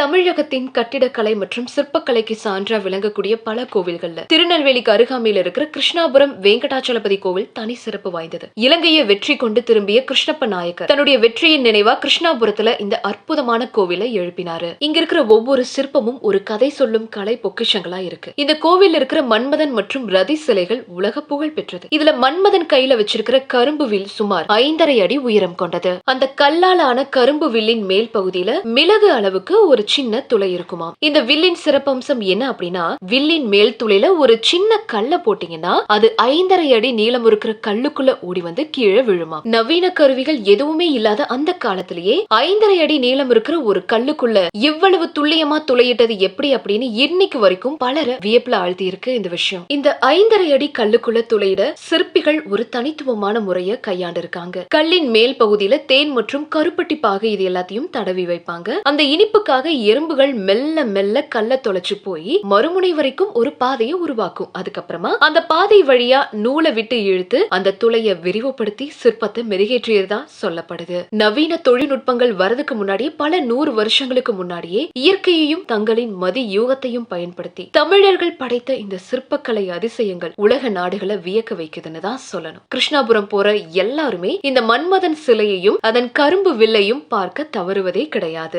தமிழகத்தின் கட்டிடக்கலை மற்றும் சிற்பக்கலைக்கு சான்றா விளங்கக்கூடிய பல கோவில்கள்ல திருநெல்வேலிக்கு அருகாமையில் இருக்கிற கிருஷ்ணாபுரம் வெங்கடாச்சலபதி கோவில் தனி சிறப்பு வாய்ந்தது. இலங்கையை வெற்றி கொண்டு திரும்பிய கிருஷ்ணப்ப நாயக்கர் தன்னுடைய வெற்றியின் நினைவா கிருஷ்ணாபுரத்துல இந்த அற்புதமான கோவிலை எழுப்பினாரு. இங்க இருக்கிற ஒவ்வொரு சிற்பமும் ஒரு கதை சொல்லும் கலை பொக்கிஷங்களா இருக்கு. இந்த கோவில் இருக்கிற மன்மதன் மற்றும் ரதி சிலைகள் உலக புகழ் பெற்றது. இதுல மன்மதன் கையில வச்சிருக்கிற கரும்பு வில் சுமார் 5.5 அடி உயரம் கொண்டது. அந்த கல்லாலான கரும்பு வில்லின் மேல் பகுதியில மிளகு அளவுக்கு ஒரு சின்ன துளை இருக்குமா. இந்த வில்லின் சிறப்பம்சம் என்ன அப்படின்னா, வில்லின் மேல் துளையில ஒரு சின்ன கல்ல போட்டீங்கன்னா அது 5.5 அடி நீளம் இருக்கிற கல்லுக்குள்ள ஓடி வந்து கீழே விழுமா. நவீன கருவிகள் எதுவுமே இல்லாத அந்த காலத்திலேயே 5.5 அடி நீளம் இருக்கிற ஒரு கல்லுக்குள்ள இவ்வளவு துல்லியமா துளையிட்டது எப்படி அப்படின்னு இன்னைக்கு வரைக்கும் பலரை வியப்புல ஆழ்த்தி இருக்கு இந்த விஷயம். இந்த 5.5 அடி கல்லுக்குள்ள துளையிட சிற்பிகள் ஒரு தனித்துவமான முறையை கையாண்டு இருக்காங்க. கல்லின் மேல் பகுதியில தேன் மற்றும் கருப்பட்டி பாகு இது எல்லாத்தையும் தடவி வைப்பாங்க. அந்த இனிப்புக்காக எறும்புகள் மெல்ல மெல்ல கல்ல தொலைச்சு போய் மறுமுனை வரைக்கும் ஒரு பாதையை உருவாக்கும். அதுக்கப்புறமா அந்த பாதை வழியா நூலை விட்டு இழுத்து அந்த துளையை விரிவுபடுத்தி சிற்பத்தை மெருகேற்றியதா சொல்லப்படுது. நவீன தொழில்நுட்பங்கள் வரதுக்கு முன்னாடியே பல 100 வருஷங்களுக்கு முன்னாடியே இயற்கையையும் தங்களின் மதி யூகத்தையும் பயன்படுத்தி தமிழர்கள் படைத்த இந்த சிற்பக்கலை அதிசயங்கள் உலக நாடுகளை வியக்க வைக்குதுன்னு தான் சொல்லணும். கிருஷ்ணாபுரம் போற எல்லாருமே இந்த மன்மதன் சிலையையும் அதன் கரும்பு வில்லையும் பார்க்க தவறுவதே கிடையாது.